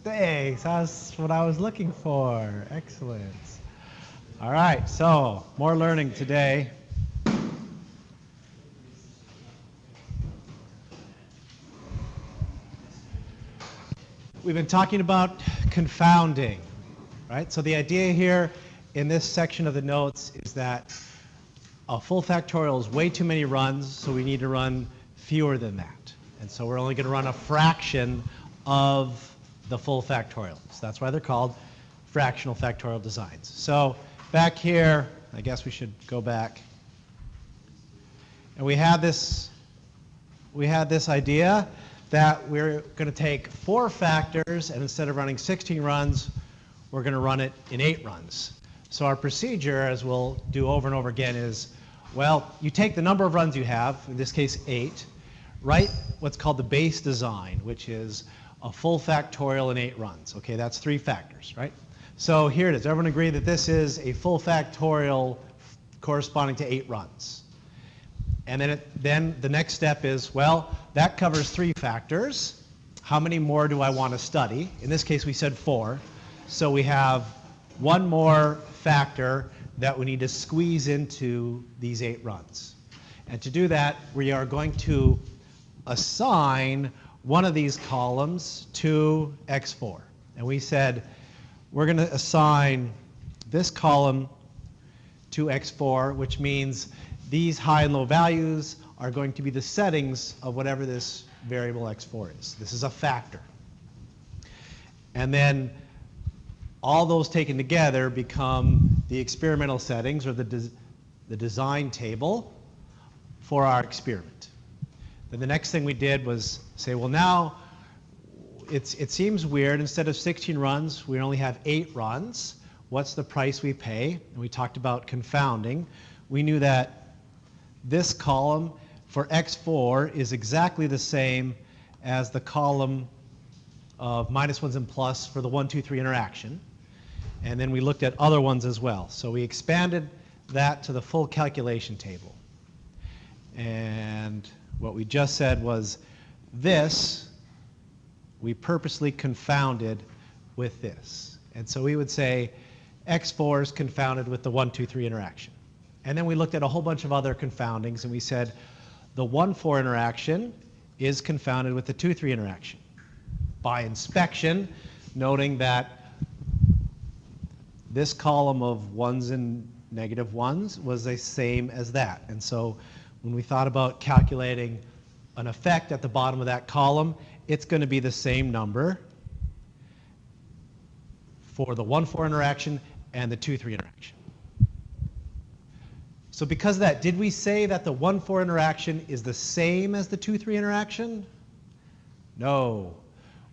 Thanks. That's what I was looking for. Excellent. All right, so more learning today. We've been talking about confounding, right? So the idea here in this section of the notes is that a full factorial is way too many runs, so we need to run fewer than that. And so we're only going to run a fraction of the full factorial. So that's why they're called fractional factorial designs. So back here, I guess we should go back. And we had this idea that we're going to take 4 factors, and instead of running 16 runs, we're going to run it in 8 runs. So our procedure, as we'll do over and over again, is, well, you take the number of runs you have, in this case 8, write what's called the base design, which is a full factorial in 8 runs. Okay, that's 3 factors, right? So here it is. Everyone agree that this is a full factorial corresponding to 8 runs. And then the next step is, well, that covers 3 factors. How many more do I want to study? In this case, we said 4. So we have 1 more factor that we need to squeeze into these 8 runs. And to do that, we are going to assign one of these columns to x4. And we said we're going to assign this column to x4, which means these high and low values are going to be the settings of whatever this variable x4 is. This is a factor. And then all those taken together become the experimental settings, or the design table for our experiment. Then the next thing we did was say, well, now it seems weird. Instead of 16 runs, we only have 8 runs. What's the price we pay? And we talked about confounding. We knew that this column for x4 is exactly the same as the column of -1s and plus for the 1, 2, 3 interaction. And then we looked at other ones as well. So we expanded that to the full calculation table. And what we just said was this, we purposely confounded with this. And so we would say x4 is confounded with the 1, 2, 3 interaction. And then we looked at a whole bunch of other confoundings, and we said the 1, 4 interaction is confounded with the 2, 3 interaction. By inspection, noting that this column of 1s and -1s was the same as that. And so when we thought about calculating an effect at the bottom of that column, it's going to be the same number for the 1, 4 interaction and the 2, 3 interaction. So because of that, did we say that the 1, 4 interaction is the same as the 2, 3 interaction? No.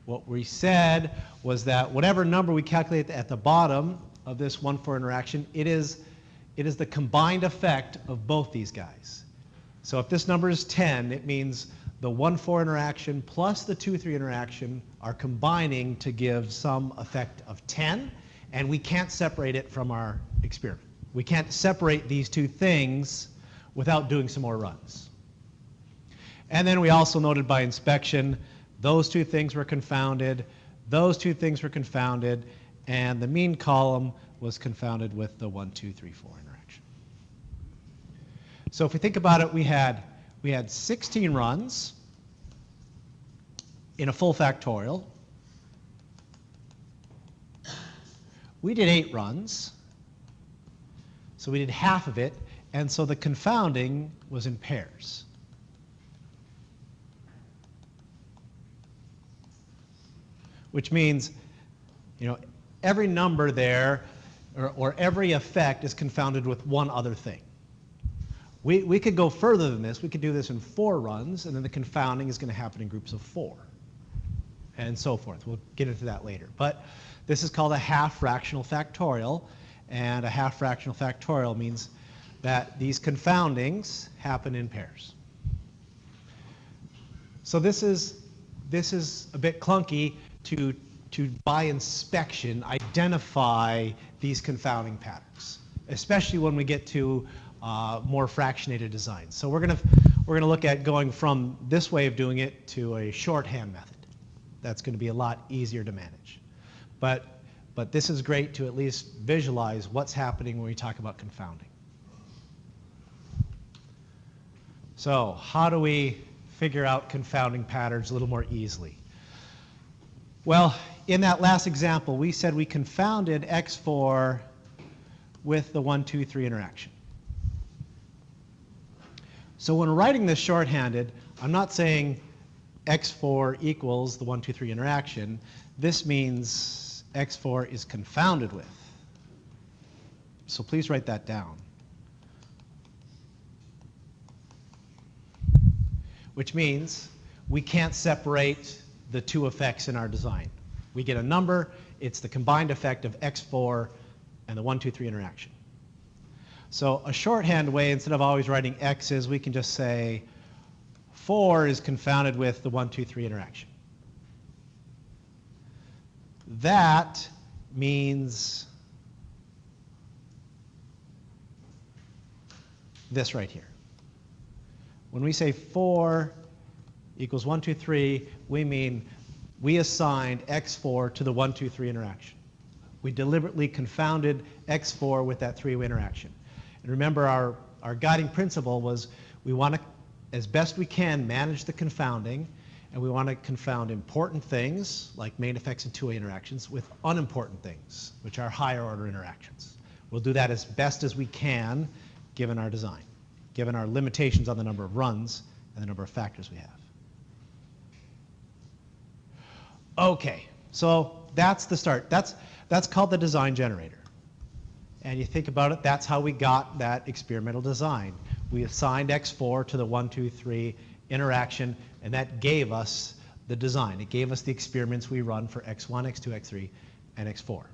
What we said was that whatever number we calculate at the bottom of this 1, 4 interaction, it is the combined effect of both these guys. So if this number is 10, it means the 1, 4 interaction plus the 2, 3 interaction are combining to give some effect of 10, and we can't separate it from our experiment. We can't separate these 2 things without doing some more runs. And then we also noted by inspection, those 2 things were confounded, those 2 things were confounded, and the mean column was confounded with the 1, 2, 3, 4 interaction. So if we think about it, we had 16 runs in a full factorial. We did 8 runs. So we did half of it, and so the confounding was in pairs. Which means, every number there, or every effect is confounded with one other thing. We could go further than this. We could do this in 4 runs, and then the confounding is going to happen in groups of 4, and so forth. We'll get into that later. But this is called a half fractional factorial. And a half fractional factorial means that these confoundings happen in pairs. So this is a bit clunky to by inspection identify these confounding patterns, especially when we get to more fractionated designs. So we're gonna look at going from this way of doing it to a shorthand method. That's going to be a lot easier to manage. But this is great to at least visualize what's happening when we talk about confounding. So how do we figure out confounding patterns a little more easily? Well, in that last example, we said we confounded x4 with the 1, 2, 3 interaction. So when writing this shorthanded, I'm not saying x4 equals the 1, 2, 3 interaction. This means x4 is confounded with. So please write that down. Which means we can't separate the two effects in our design. We get a number, it's the combined effect of x4 and the 1, 2, 3 interaction. So a shorthand way, instead of always writing x's, we can just say 4 is confounded with the 1, 2, 3 interaction. That means this right here. When we say 4 equals 1, 2, 3, we mean we assigned x4 to the 1, 2, 3 interaction. We deliberately confounded x4 with that three-way interaction. And remember, our guiding principle was we want to, as best we can, manage the confounding, and we want to confound important things, like main effects and two-way interactions, with unimportant things, which are higher order interactions. We'll do that as best as we can, given our design, given our limitations on the number of runs and the number of factors we have. Okay, so that's the start. That's called the design generator. And you think about it, that's how we got that experimental design. We assigned x4 to the 1, 2, 3 interaction, and that gave us the design. It gave us the experiments we run for x1, x2, x3, and x4.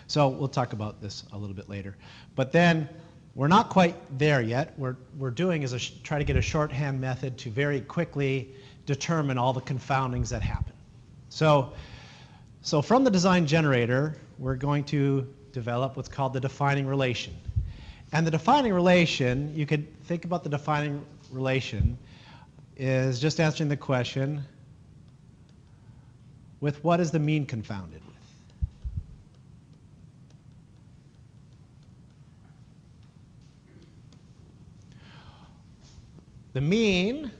So we'll talk about this a little bit later. But then we're not quite there yet. What we're doing is try to get a shorthand method to very quickly determine all the confoundings that happen. So from the design generator, we're going to develop what's called the defining relation. And the defining relation, you could think about the defining relation is just answering the question, with what is the mean confounded with? The mean,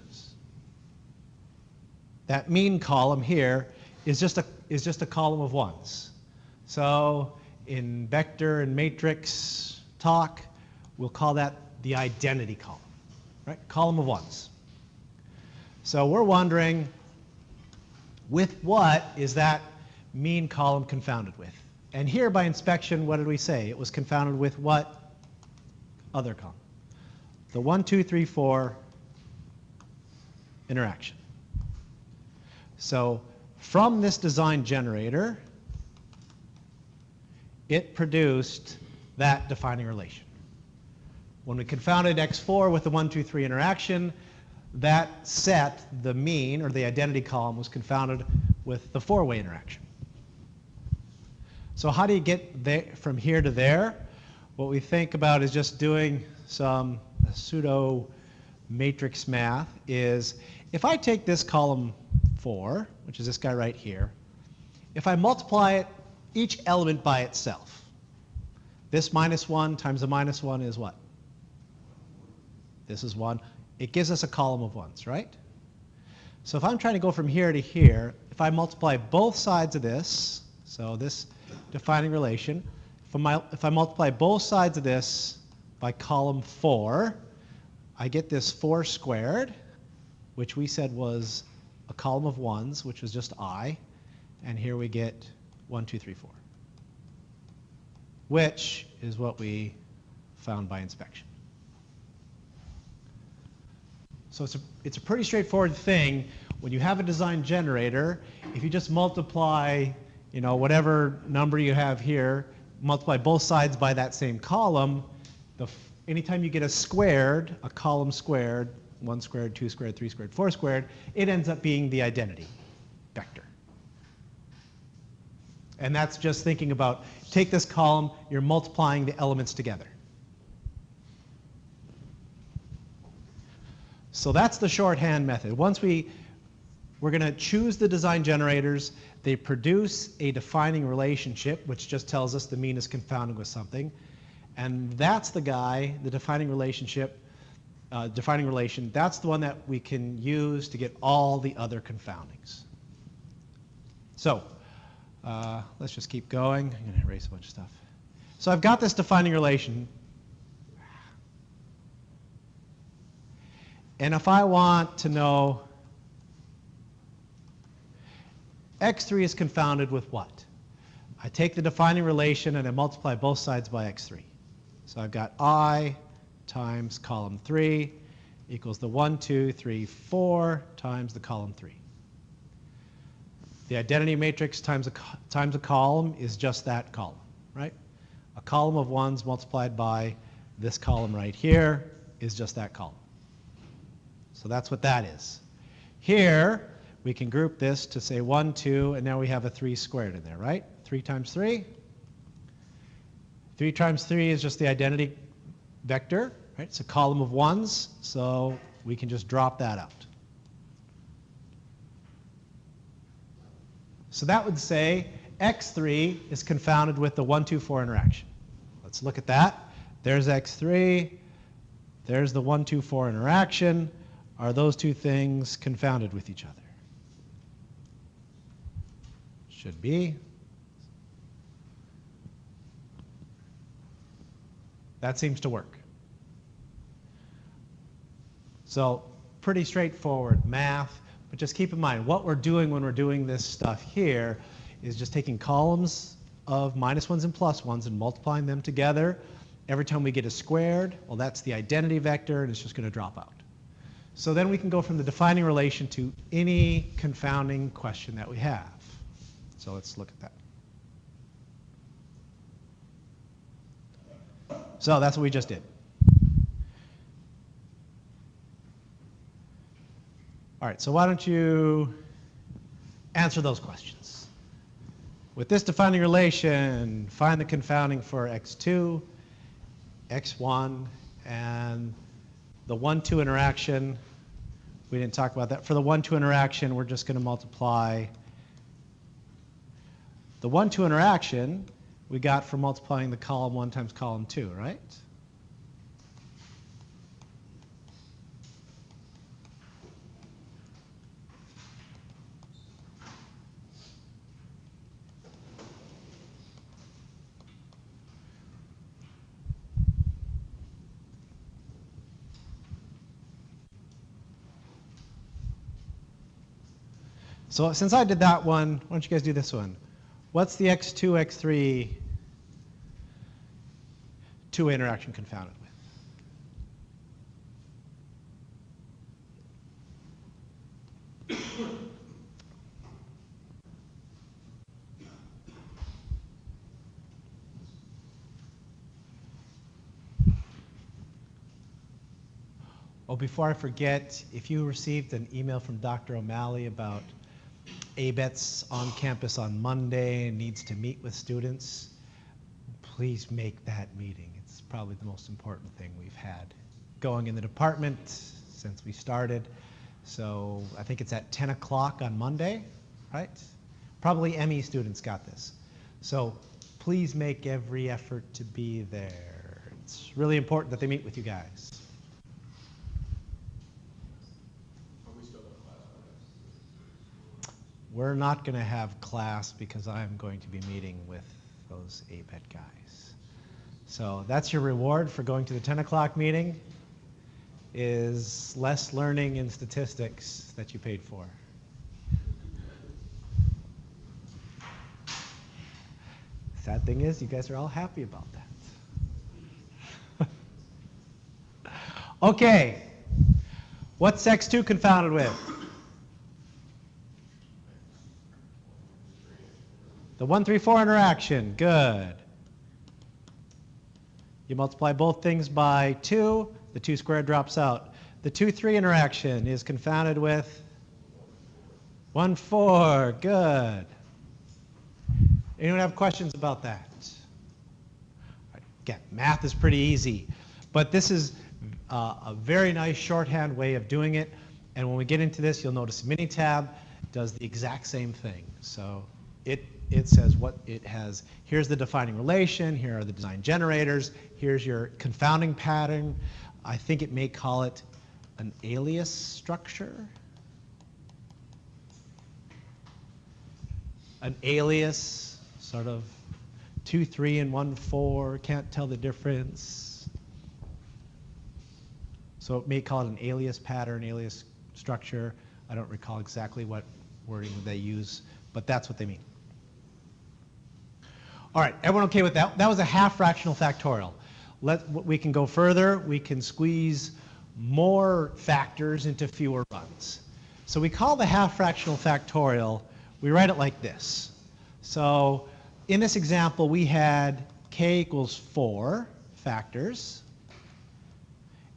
that mean column here, is just a column of ones. So in vector and matrix talk, we'll call that the identity column, right? Column of ones. So we're wondering, with what is that mean column confounded with? And here by inspection, what did we say? It was confounded with what other column? The 1, 2, 3, 4 interaction. So from this design generator, it produced that defining relation. When we confounded x4 with the 1, 2, 3 interaction, that set, the mean, or the identity column, was confounded with the four-way interaction. So how do you get there, from here to there? What we think about is just doing some pseudo matrix math is, if I take this column 4, which is this guy right here, if I multiply it, each element by itself, this -1 times the -1 is what? This is 1. It gives us a column of ones, right? So if I'm trying to go from here to here, if I multiply both sides of this, so this defining relation, if I multiply both sides of this by column 4, I get this 4 squared, which we said was a column of ones, which was just I, and here we get 1, 2, 3, 4, which is what we found by inspection. So it's a pretty straightforward thing. When you have a design generator, if you just multiply, whatever number you have here, multiply both sides by that same column, anytime you get a squared, a column squared, 1 squared, 2 squared, 3 squared, 4 squared, it ends up being the identity vector. And that's just thinking about, take this column, you're multiplying the elements together. So that's the shorthand method. Once we We're going to choose the design generators. They produce a defining relationship, which just tells us the mean is confounded with something. And that's the guy, the defining relationship, defining relation, that's the one that we can use to get all the other confoundings. So let's just keep going. I'm going to erase a bunch of stuff. So I've got this defining relation. And if I want to know x3 is confounded with what? I take the defining relation and I multiply both sides by x3. So I've got I times column 3 equals the 1, 2, 3, 4 times the column 3. The identity matrix times a column is just that column, right? A column of 1s multiplied by this column right here is just that column. So that's what that is. Here, we can group this to say 1, 2, and now we have a 3 squared in there, right? 3 times 3. 3 times 3 is just the identity vector, right? It's a column of 1s, so we can just drop that out. So that would say x3 is confounded with the 1, 2, 4 interaction. Let's look at that. There's x3. There's the 1, 2, 4 interaction. Are those two things confounded with each other? Should be. That seems to work. So pretty straightforward math, but just keep in mind what we're doing when we're doing this stuff here is just taking columns of -1s and +1s and multiplying them together. Every time we get a squared, well, that's the identity vector, and it's just going to drop out. So then we can go from the defining relation to any confounding question that we have. So let's look at that. So that's what we just did. All right, so why don't you answer those questions? With this defining relation, find the confounding for x2, x1, and the 1, 2 interaction. We didn't talk about that. For the 1, 2 interaction, we're just going to multiply the 1, 2 interaction we got from multiplying the column 1 times column 2, right? So since I did that one, why don't you guys do this one? What's the x2, x3 two-way interaction confounded with? Oh, before I forget, if you received an email from Dr. O'Malley about ABET's on campus on Monday and needs to meet with students, please make that meeting. It's probably the most important thing we've had going in the department since we started. So I think it's at 10 o'clock on Monday, right? Probably ME students got this. So please make every effort to be there. It's really important that they meet with you guys. We're not going to have class because I'm going to be meeting with those ABET guys. So that's your reward for going to the 10 o'clock meeting, is less learning in statistics that you paid for. Sad thing is, you guys are all happy about that. Okay, what's x2 confounded with? The 1, 3, 4 interaction, good. You multiply both things by 2, the 2 squared drops out. The 2, 3 interaction is confounded with 1, 4, good. Anyone have questions about that? Again, math is pretty easy, but this is a very nice shorthand way of doing it. And when we get into this, you'll notice a mini tab. does the exact same thing. So it says what it has. Here's the defining relation. Here are the design generators. Here's your confounding pattern. I think it may call it an alias structure. An alias, sort of 2, 3, and 1, 4. Can't tell the difference. So it may call it an alias pattern, alias structure. I don't recall exactly what wording they use, but that's what they mean. All right, everyone okay with that? That was a half fractional factorial. We can go further. We can squeeze more factors into fewer runs. So we call the half fractional factorial, we write it like this. So in this example, we had k equals 4 factors,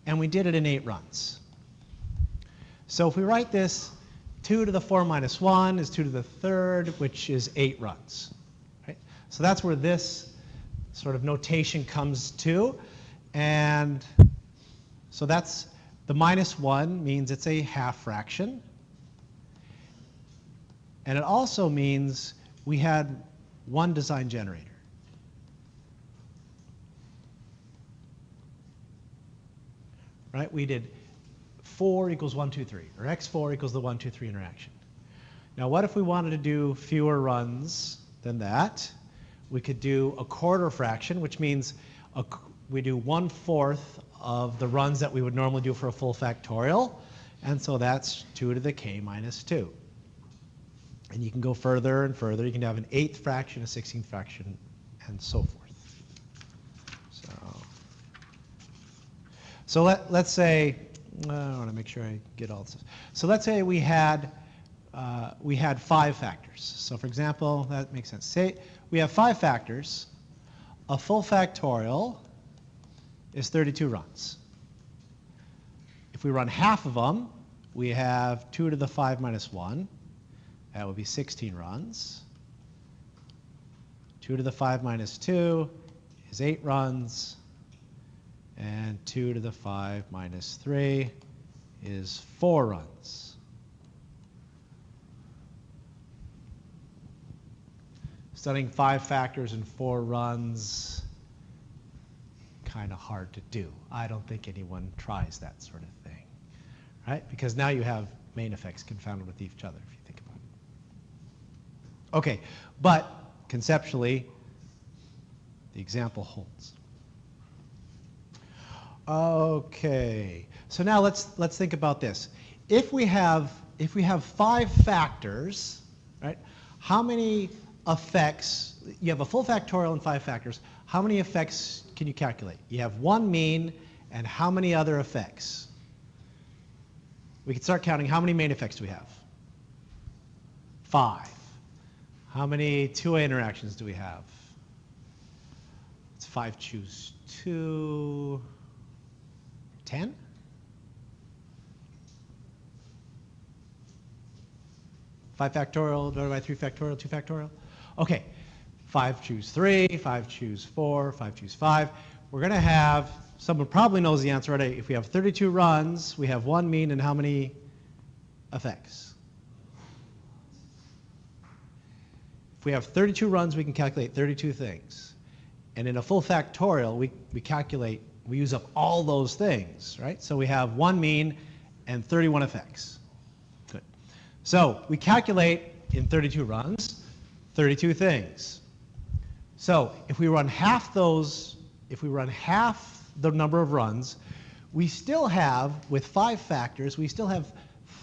and we did it in 8 runs. So if we write this, 2 to the 4 minus 1 is 2 to the 3rd, which is 8 runs. Right? So that's where this sort of notation comes to. And so that's the minus 1 means it's a half fraction. And it also means we had one design generator. Right? We did 4 equals 1, 2, 3, or x4 equals the 1, 2, 3 interaction. Now what if we wanted to do fewer runs than that? We could do a quarter fraction, which means we do 1/4 of the runs that we would normally do for a full factorial. And so that's 2 to the k minus 2. And you can go further and further. You can have an 8th fraction, a 16th fraction, and so forth. So let's say, I want to make sure I get all this. So let's say we had 5 factors. So for example, that makes sense. Say we have 5 factors. A full factorial is 32 runs. If we run half of them, we have 2 to the 5 minus 1. That would be 16 runs. 2 to the 5 minus 2 is 8 runs. And 2 to the 5 minus 3 is 4 runs. Studying 5 factors and 4 runs, kind of hard to do. I don't think anyone tries that sort of thing, right? Because now you have main effects confounded with each other, if you think about it. Okay, but conceptually, the example holds. Okay, so now let's think about this. If we have 5 factors, right? How many effects? You have a full factorial and 5 factors. How many effects can you calculate? You have one mean, and how many other effects? We can start counting. How many main effects do we have? 5. How many two-way interactions do we have? It's 5 choose 2. 10? Five factorial divided by 3 factorial, 2 factorial. Okay, 5 choose 3, 5 choose 4, 5 choose 5. We're going to have, someone probably knows the answer already. If we have 32 runs, we have one mean and how many effects? If we have 32 runs, we can calculate 32 things. And in a full factorial, we use up all those things, right? So we have one mean and 31 effects. Good. So we calculate in 32 runs, 32 things. So if we run half those, if we run half the number of runs, we still have, with 5 factors, we still have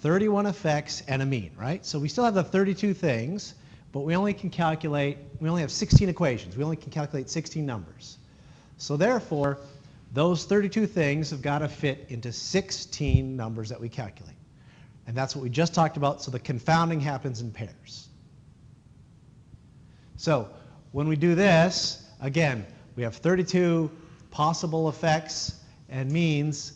31 effects and a mean, right? So we still have the 32 things, but we only have 16 equations. We only can calculate 16 numbers. So therefore, those 32 things have got to fit into 16 numbers that we calculate. And that's what we just talked about, so the confounding happens in pairs. So when we do this, again, we have 32 possible effects and means,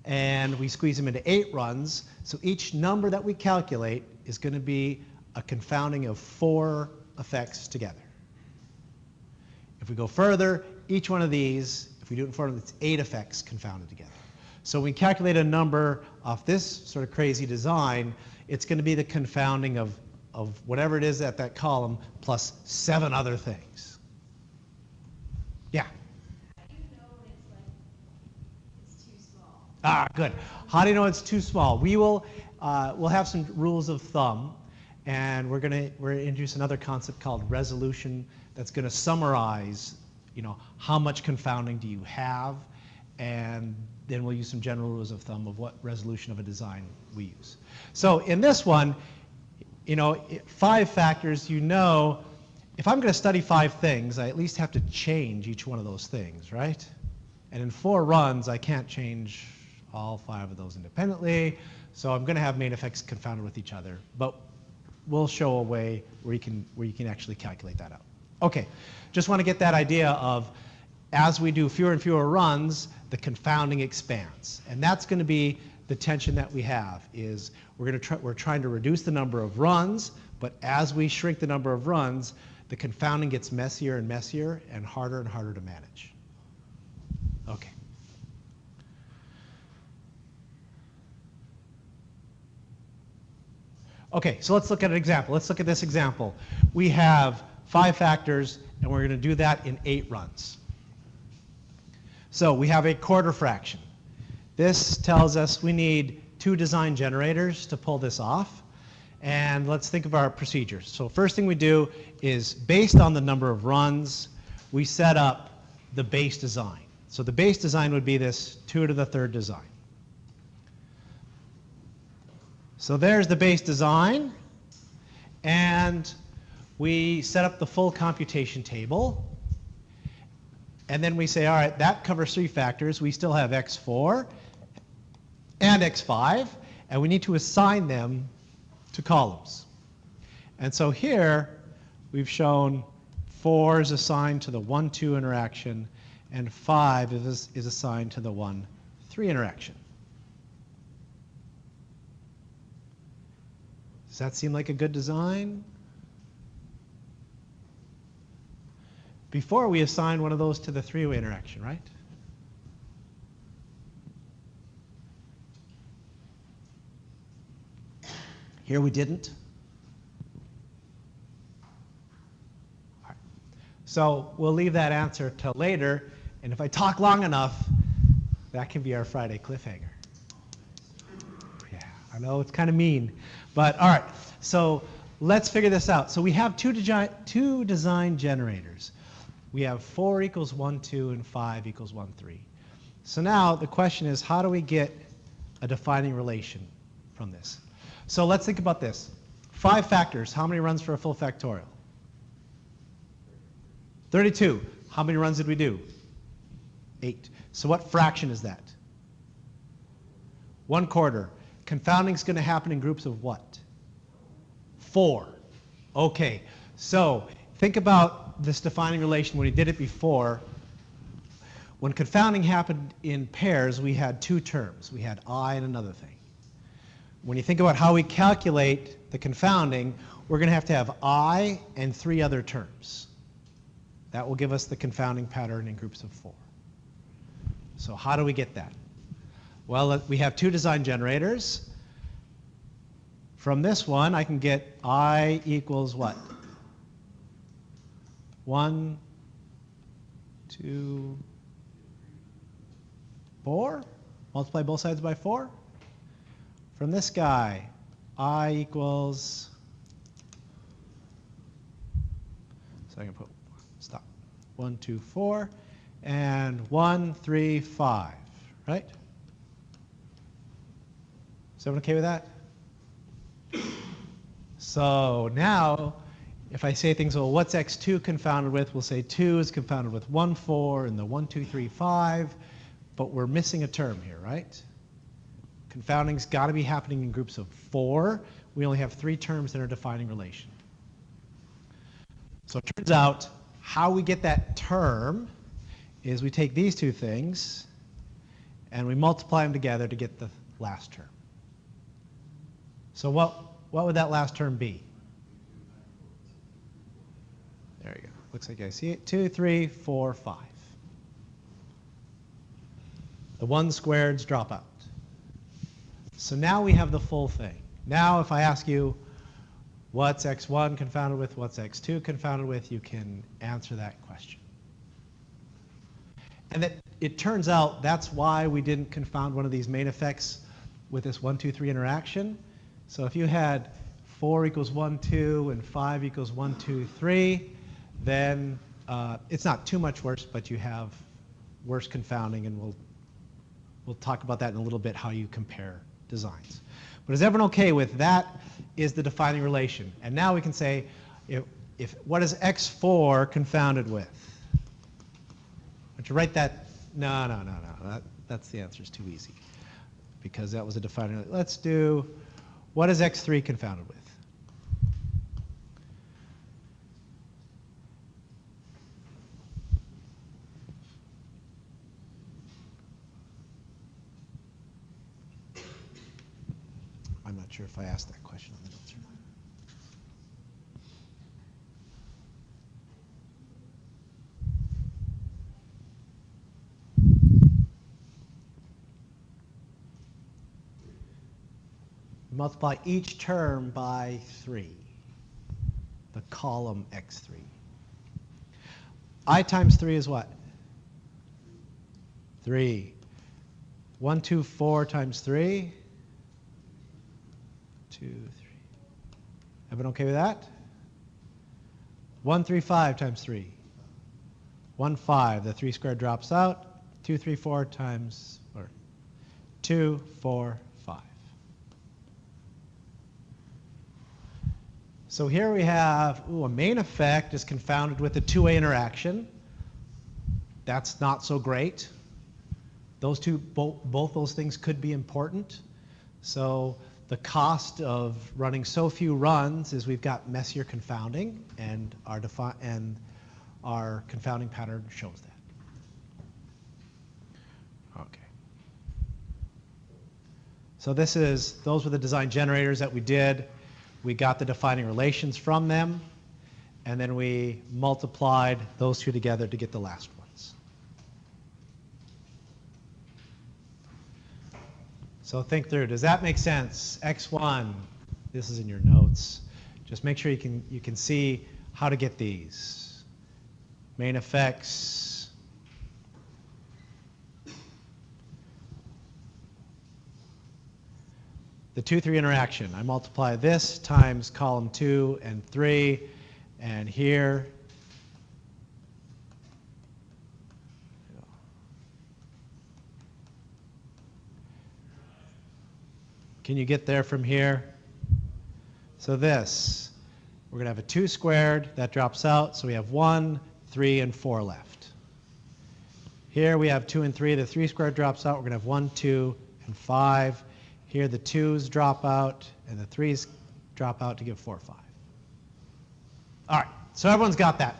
and we squeeze them into 8 runs. So each number that we calculate is going to be a confounding of 4 effects together. If we go further, each one of these, if we do it in front of it's 8 effects confounded together. So when we calculate a number off this sort of crazy design, it's going to be the confounding of whatever it is at that column plus 7 other things. Yeah? How do you know when it's too small? Ah, good. How do you know it's too small? We'll have some rules of thumb, and we're going to introduce another concept called resolution that's going to summarize, how much confounding do you have, and then we'll use some general rules of thumb of what resolution of a design we use. So in this one, 5 factors, if I'm going to study 5 things, I at least have to change each one of those things, right? And in 4 runs, I can't change all 5 of those independently, so I'm going to have main effects confounded with each other. But we'll show a way where you can actually calculate that out. Okay, just want to get that idea of, as we do fewer and fewer runs, the confounding expands. And that's going to be the tension that we have, is we're trying to reduce the number of runs, but as we shrink the number of runs, the confounding gets messier and messier and harder to manage. Okay. Okay, so let's look at an example. Let's look at this example. We have 5 factors, and we're going to do that in 8 runs. So we have a quarter fraction. This tells us we need 2 design generators to pull this off. And let's think of our procedures. So first thing we do is, based on the number of runs, we set up the base design. So the base design would be this 2 to the 3rd design. So there's the base design, and we set up the full computation table. And then we say, all right, that covers 3 factors. We still have x4 and x5, and we need to assign them to columns. And so here we've shown 4 is assigned to the 1, 2 interaction, and 5 is assigned to the 1, 3 interaction. Does that seem like a good design? Before we assigned one of those to the 3-way interaction, right? Here we didn't. All right. So we'll leave that answer till later, and if I talk long enough, that can be our Friday cliffhanger. Yeah, I know it's kind of mean, but all right. So let's figure this out. So we have two design generators. We have 4 equals 1, 2, and 5 equals 1, 3. So now the question is, how do we get a defining relation from this? So let's think about this. 5 factors. How many runs for a full factorial? 32. How many runs did we do? 8. So what fraction is that? 1/4. Confounding is going to happen in groups of what? 4. Okay. So think about this defining relation when we did it before. When confounding happened in pairs, we had 2 terms. We had I and another thing. When you think about how we calculate the confounding, we're going to have I and 3 other terms. That will give us the confounding pattern in groups of 4. So how do we get that? Well, we have 2 design generators. From this one, I can get I equals what? 1, 2, 4. Multiply both sides by 4. From this guy, I equals, so I can put, stop, 1, 2, 4, and 1, 3, 5, right? Is everyone okay with that? So now, if I say things, well, what's x2 confounded with? We'll say 2 is confounded with 1, 4, and the 1, 2, 3, 5, but we're missing a term here, right? Confounding's got to be happening in groups of 4. We only have 3 terms in our defining relation. So it turns out how we get that term is we take these 2 things and we multiply them together to get the last term. So what would that last term be? There you go. Looks like I see it. 2, 3, 4, 5. The 1 squareds drop out. So now we have the full thing. Now if I ask you, what's x1 confounded with, what's x2 confounded with, you can answer that question. And that it turns out that's why we didn't confound one of these main effects with this 1, 2, 3 interaction. So if you had 4 equals 1, 2, and 5 equals 1, 2, 3, then it's not too much worse, but you have worse confounding, and we'll talk about that in a little bit, how you compare designs. But is everyone okay with that is the defining relation? And now we can say, if what is x4 confounded with? To write that, no, that's the answer is too easy, because that was a defining. Let's do, what is x3 confounded with? I'm not sure if I asked that question on the notes or not. Multiply each term by 3, the column x3. I times 3 is what? 3. 1, 2, 4 times 3. 2, 3. Everyone okay with that? 1, 3, 5 times 3. 1, 5. The 3 squared drops out. 2, 3, 4 times, or 2, 4, 5. So here we have, a main effect is confounded with a two-way interaction. That's not so great. Those two, both those things could be important. So the cost of running so few runs is we've got messier confounding, and our confounding pattern shows that. Okay. So those were the design generators that we did. We got the defining relations from them, and then we multiplied those two together to get the last ones. So think through. Does that make sense? X1, this is in your notes. Just make sure you can see how to get these. Main effects. The 2, 3 interaction. I multiply this times column 2 and 3, and here. Can you get there from here? So this, we're going to have a 2 squared. That drops out, so we have 1, 3, and 4 left. Here we have 2 and 3. The 3 squared drops out. We're going to have 1, 2, and 5. Here the 2's drop out, and the 3's drop out to give 4, 5. All right, so everyone's got that.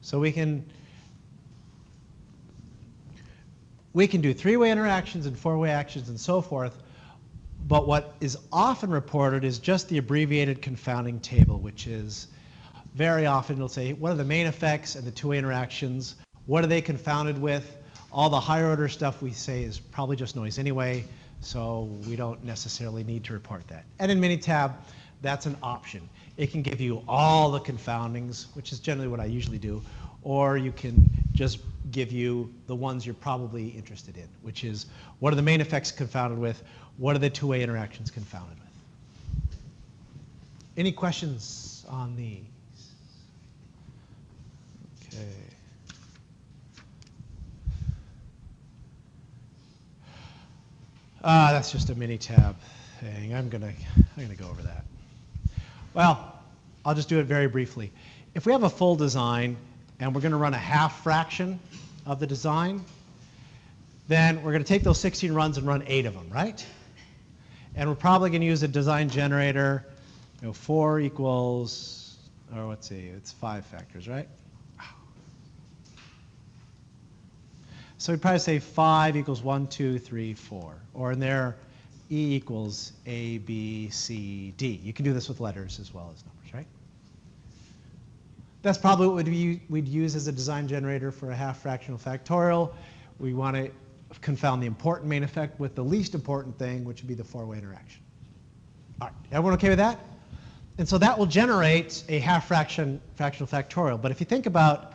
So we can do 3-way interactions and 4-way actions and so forth, but what is often reported is just the abbreviated confounding table, which is very often it'll say, what are the main effects and the 2-way interactions? What are they confounded with? All the higher order stuff we say is probably just noise anyway, so we don't necessarily need to report that. And in Minitab, that's an option. It can give you all the confoundings, which is generally what I usually do, or you can just give you the ones you're probably interested in, which is what are the main effects confounded with, what are the 2-way interactions confounded with. Any questions on these? Okay. That's just a Minitab thing. I'm gonna go over that. Well, I'll just do it very briefly. If we have a full design and we're going to run a half fraction of the design, then we're going to take those 16 runs and run 8 of them, right? And we're probably going to use a design generator. 4 equals, or let's see, it's 5 factors, right? So we'd probably say 5 equals 1, 2, 3, 4. Or in there, E equals A, B, C, D. You can do this with letters as well as numbers, right? That's probably what we'd use as a design generator for a half fractional factorial. We want to confound the important main effect with the least important thing, which would be the four-way interaction. All right, everyone okay with that? And so that will generate a half fractional factorial. But if you think about,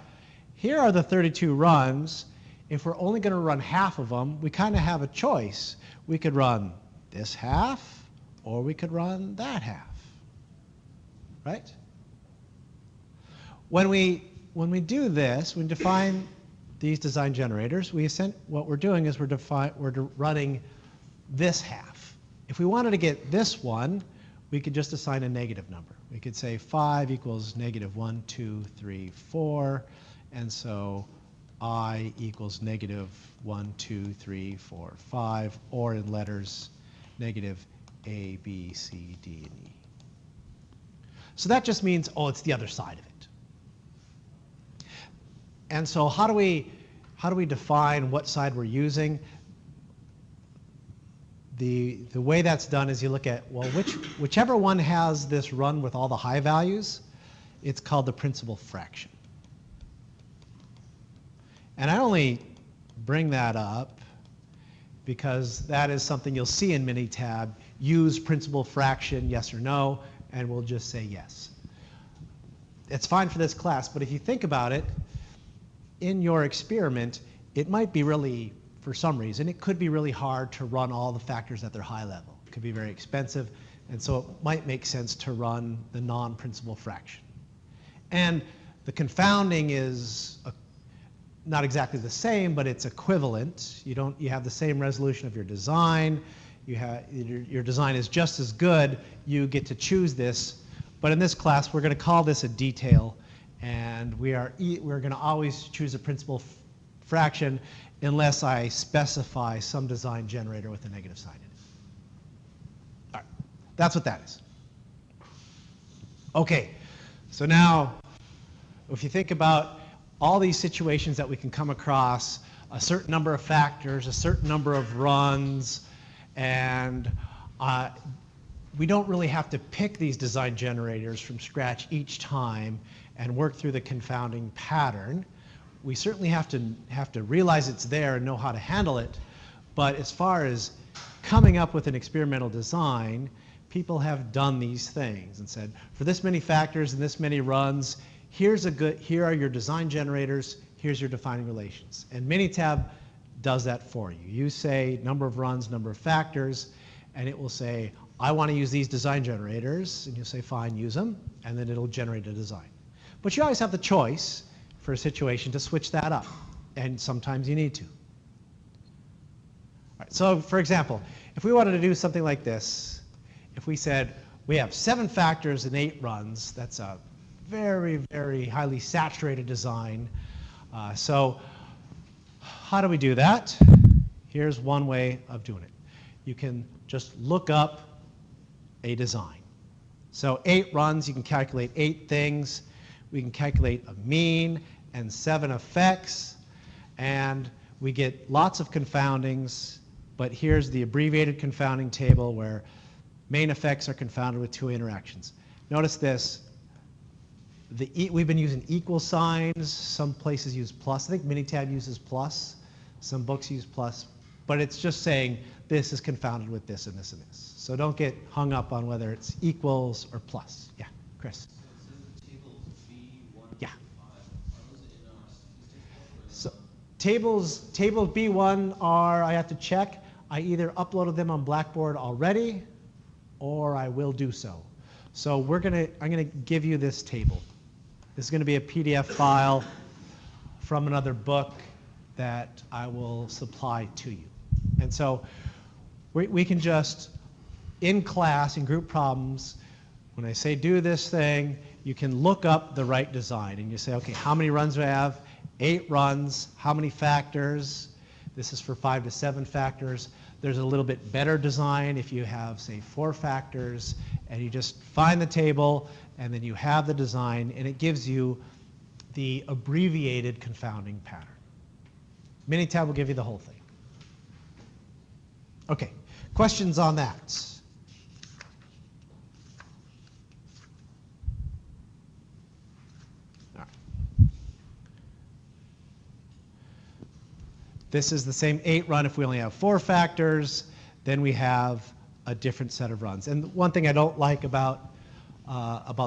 here are the 32 runs. If we're only going to run half of them, we kind of have a choice. We could run this half, or we could run that half, right? When we do this, when we define these design generators, what we're doing is we're running this half. If we wanted to get this one, we could just assign a negative number. We could say 5 equals negative 1, 2, 3, 4, and so I equals negative 1, 2, 3, 4, 5, or in letters, negative A, B, C, D, and E. So that just means, oh, it's the other side of it. And so how do we define what side we're using? The way that's done is you look at, well, whichever one has this run with all the high values, it's called the principal fraction. And I only bring that up because that is something you'll see in Minitab. Use principal fraction, yes or no, and we'll just say yes. It's fine for this class, but if you think about it, in your experiment, it might be really, for some reason, it could be really hard to run all the factors at their high level. It could be very expensive, and so it might make sense to run the non-principal fraction. And the confounding is not exactly the same, but it's equivalent. You have the same resolution of your design. Your design is just as good. You get to choose this. But in this class, we're going to call this a detail, and we're going to always choose a principal fraction unless I specify some design generator with a negative sign in it. All right, that's what that is. Okay, so now if you think about all these situations that we can come across, a certain number of factors, a certain number of runs, and we don't really have to pick these design generators from scratch each time and work through the confounding pattern. We certainly have to realize it's there and know how to handle it, but as far as coming up with an experimental design, people have done these things and said, for this many factors and this many runs, here are your design generators, here's your defining relations. And Minitab does that for you. You say number of runs, number of factors, and it will say, I want to use these design generators, and you'll say, fine, use them, and then it'll generate a design. But you always have the choice for a situation to switch that up, and sometimes you need to. All right, so for example, if we wanted to do something like this, if we said we have 7 factors and 8 runs, that's a very, very highly saturated design. So how do we do that? Here's one way of doing it. You can just look up a design. So 8 runs, you can calculate 8 things. We can calculate a mean and 7 effects, and we get lots of confoundings, but here's the abbreviated confounding table where main effects are confounded with 2 interactions. Notice this. We've been using equal signs. Some places use plus. I think Minitab uses plus. Some books use plus. But it's just saying this is confounded with this and this and this. So don't get hung up on whether it's equals or plus. Yeah, Chris. Yeah. So tables B1 are, I have to check. I either uploaded them on Blackboard already or I will do so. So I'm going to give you this table. This is going to be a PDF file from another book that I will supply to you. And so we can just, in class, in group problems, when I say do this thing, you can look up the right design. And you say, okay, how many runs do I have? 8 runs. How many factors? This is for 5 to 7 factors. There's a little bit better design if you have, say, 4 factors. And you just find the table, and then you have the design, and it gives you the abbreviated confounding pattern. Minitab will give you the whole thing. Okay, questions on that? All right. This is the same 8 run if we only have 4 factors. Then we have a different set of runs. And one thing I don't like about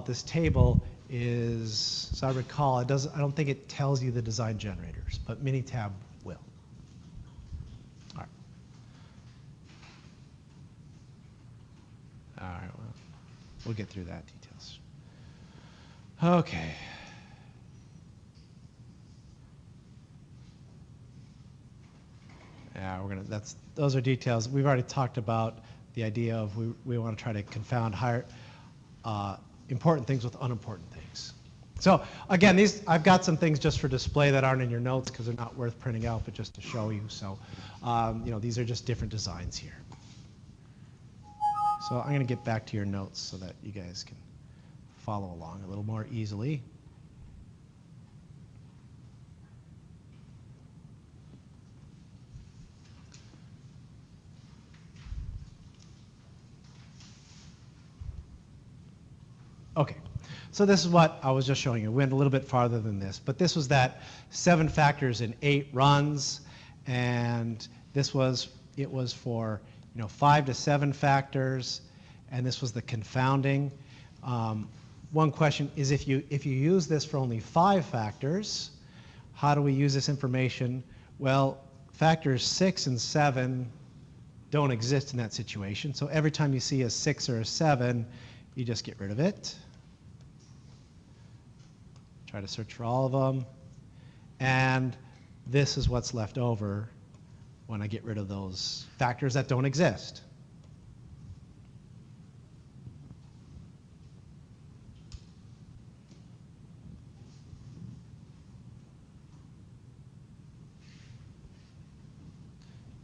this table is, so I recall, I don't think it tells you the design generators, but Minitab will. All right. All right, well, we'll get through that details. Okay. Yeah, those are details. We've already talked about the idea of we want to try to confound important things with unimportant things. So again, I've got some things just for display that aren't in your notes because they're not worth printing out, but just to show you. So these are just different designs here. So I'm going to get back to your notes so that you guys can follow along a little more easily. Okay, so this is what I was just showing you. We went a little bit farther than this, but this was that 7 factors in 8 runs, and it was for 5 to 7 factors, and this was the confounding. One question is if you use this for only 5 factors, how do we use this information? Well, factors 6 and 7 don't exist in that situation, so every time you see a 6 or a 7, you just get rid of it. Try to search for all of them. And this is what's left over when I get rid of those factors that don't exist.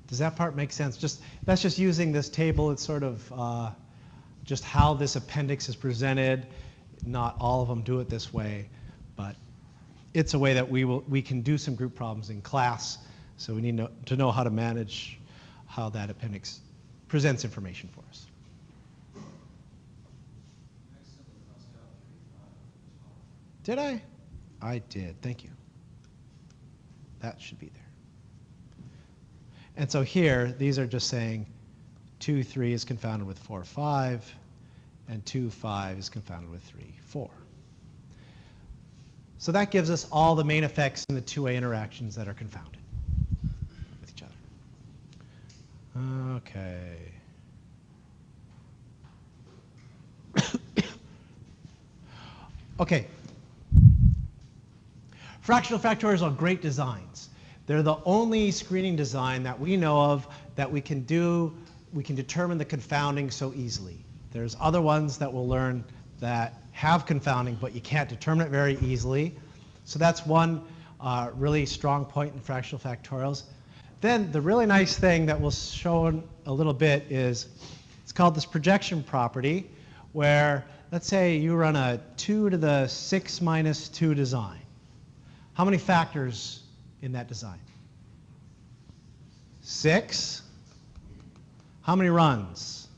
Does that part make sense? That's just using this table. It's sort of just how this appendix is presented. Not all of them do it this way, but it's a way that we can do some group problems in class. So we need to know how to manage how that appendix presents information for us. Did I? I did. Thank you. That should be there. And so here, these are just saying 2, 3 is confounded with 4, 5, and 2, 5 is confounded with 3, 4. So that gives us all the main effects in the two-way interactions that are confounded with each other. Okay. Okay. Fractional factorials are great designs. They're the only screening design that we know of that we can determine the confounding so easily. There's other ones that we'll learn that have confounding, but you can't determine it very easily. So that's one really strong point in fractional factorials. Then the really nice thing that we'll show in a little bit is it's called this projection property, where let's say you run a 2 to the 6 minus 2 design. How many factors in that design? 6. How many runs?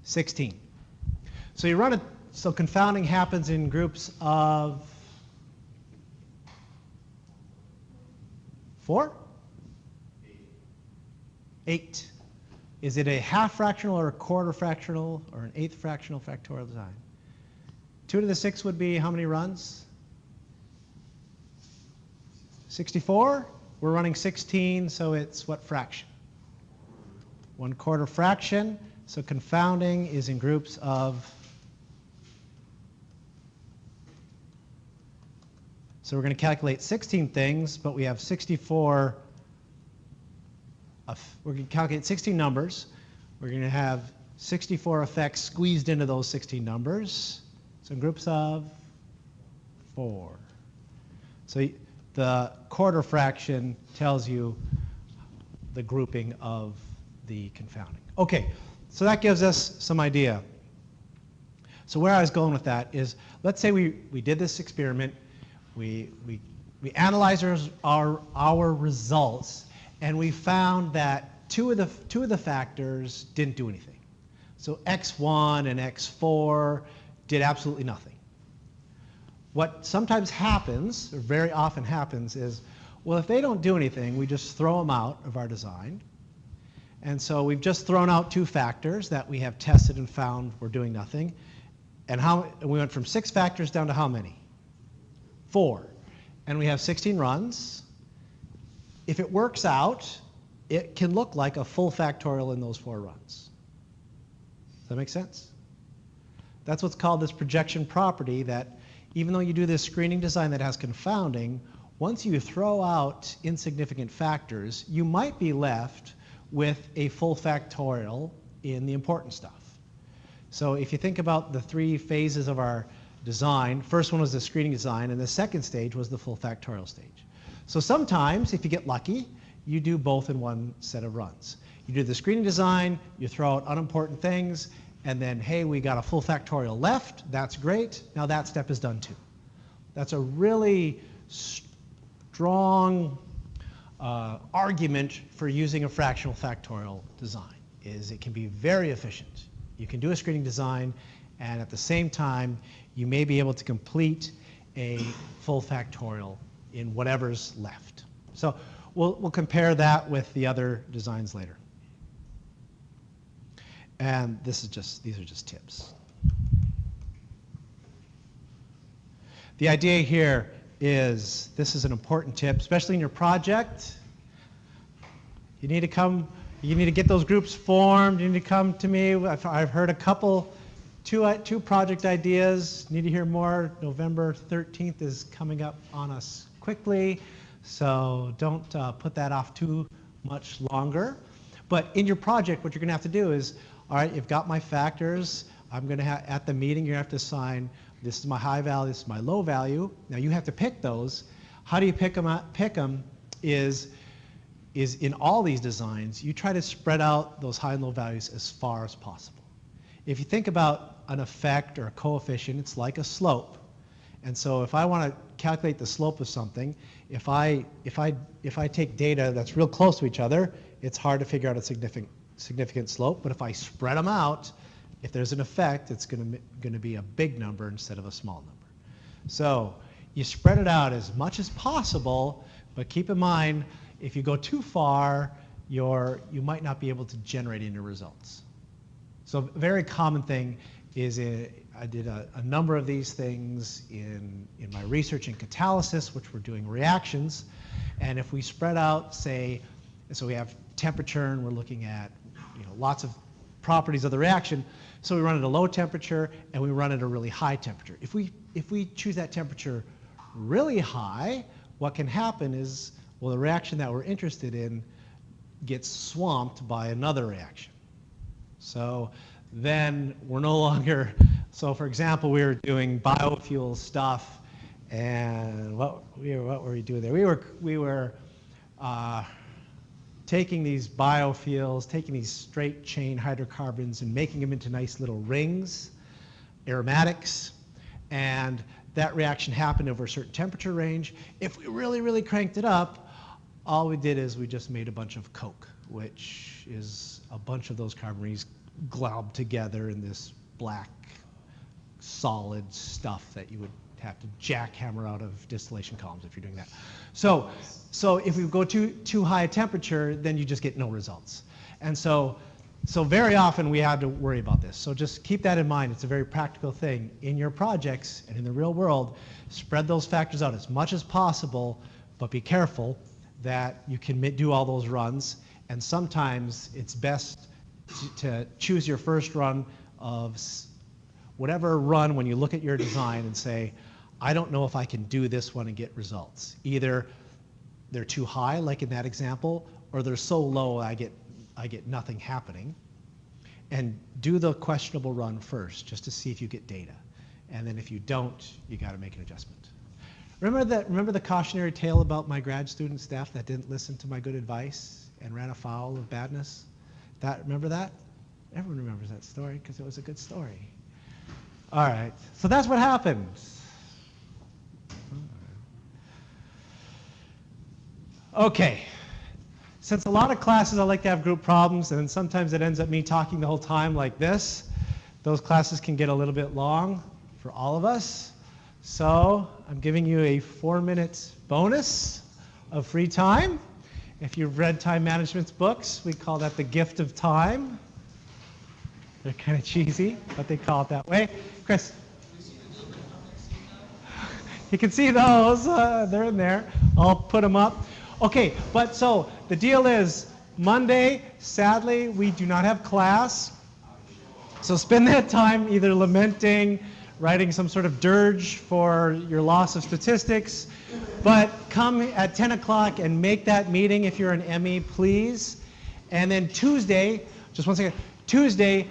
16. So you run it, so confounding happens in groups of 4? 8. Is it a half fractional or a quarter fractional or an eighth fractional factorial design? 2 to the 6 would be how many runs? 64. We're running 16, so it's what fraction? 1/4 fraction. So confounding is in groups of, so we're going to calculate 16 things, but we have 64, we're going to calculate 16 numbers. We're going to have 64 effects squeezed into those 16 numbers. So in groups of 4. So the quarter fraction tells you the grouping of the confounding. Okay, so that gives us some idea. So where I was going with that is, let's say we did this experiment, we analyzed our results, and we found that two of the factors didn't do anything. So x1 and x4 did absolutely nothing. What sometimes happens, or very often happens, is Well, if they don't do anything, we just throw them out of our design. And so we've just thrown out 2 factors that we have tested and found were doing nothing. And we went from 6 factors down to how many? 4. And we have 16 runs. If it works out, it can look like a full factorial in those 4 runs. Does that make sense? That's what's called this projection property, that even though you do this screening design that has confounding, once you throw out insignificant factors, you might be left with a full factorial in the important stuff. So if you think about the 3 phases of our design, first one was the screening design, and the second stage was the full factorial stage. So sometimes, if you get lucky, you do both in one set of runs. You do the screening design, you throw out unimportant things, and then, hey, we got a full factorial left. That's great. Now that step is done too. That's a really strong argument for using a fractional factorial design, is it can be very efficient. You can do a screening design, and at the same time, you may be able to complete a full factorial in whatever's left. So we'll compare that with the other designs later. And these are just tips. The idea here is, this is an important tip, especially in your project. You need to get those groups formed. You need to come to me. I've heard a couple, two project ideas. Need to hear more. November 13th is coming up on us quickly, so don't put that off too much longer. But in your project, what you're going to have to do is, all right, you've got my factors. I'm going to have, at the meeting, you're going to have to assign, this is my high value, this is my low value. Now you have to pick those. How do you pick them? Pick them is in all these designs, you try to spread out those high and low values as far as possible. If you think about an effect or a coefficient, it's like a slope. And so if I want to calculate the slope of something, if I take data that's real close to each other, it's hard to figure out a significant slope. But if I spread them out, if there's an effect, it's going to be a big number instead of a small number. So you spread it out as much as possible, but keep in mind, if you go too far, you might not be able to generate any results. So a very common thing is, I did a number of these things in my research in catalysis, which we're doing reactions. And if we spread out, say, so we have temperature, and we're looking at lots of properties of the reaction. So we run at a low temperature, and we run at a really high temperature. If we choose that temperature really high, what can happen is, well, the reaction that we're interested in gets swamped by another reaction. So then we're no longer, so for example, we were doing biofuel stuff, and what were we doing there? We were taking these biofuels, taking these straight chain hydrocarbons and making them into nice little rings, aromatics, and that reaction happened over a certain temperature range. If we really, really cranked it up, all we did is we just made a bunch of coke, which is a bunch of those carbon rings globbed together in this black, solid stuff that you would have to jackhammer out of distillation columns if you're doing that. So if we go too high a temperature, then you just get no results. And so very often we have to worry about this. So just keep that in mind. It's a very practical thing. In your projects and in the real world, spread those factors out as much as possible, but be careful that you can do all those runs. And sometimes it's best to choose your first run of whatever run when you look at your design and say, I don't know if I can do this one and get results. Either they're too high, like in that example, or they're so low I get nothing happening. And do the questionable run first, just to see if you get data. And then if you don't, you got to make an adjustment. Remember the cautionary tale about my grad student staff that didn't listen to my good advice and ran afoul of badness? Remember that? Everyone remembers that story because it was a good story. All right, so that's what happens. Okay, since a lot of classes I like to have group problems, and then sometimes it ends up me talking the whole time like this, those classes can get a little bit long for all of us. So I'm giving you a 4-minute bonus of free time. If you've read time management's books, we call that the gift of time. They're kind of cheesy, but they call it that way. Chris? You can see those. They're in there. I'll put them up. Okay, but so the deal is Monday, sadly, we do not have class. So spend that time either lamenting, writing some sort of dirge for your loss of statistics, but come at 10 o'clock and make that meeting if you're an ME, please. And then Tuesday, just one second, Tuesday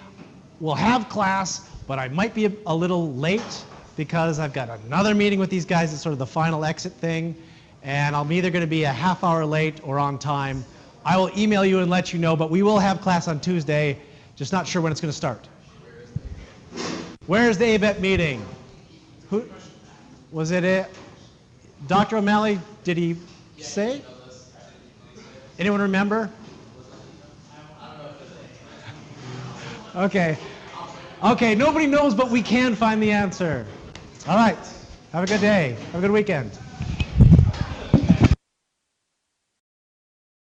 we'll have class, but I might be a little late because I've got another meeting with these guys. It's sort of the final exit thing, and I'm either going to be a half hour late or on time. I will email you and let you know, but we will have class on Tuesday, just not sure when it's going to start. Where's the ABET meeting? Who was it? Dr. O'Malley, did he say? Anyone remember? Okay. Okay, nobody knows, but we can find the answer. All right. Have a good day. Have a good weekend.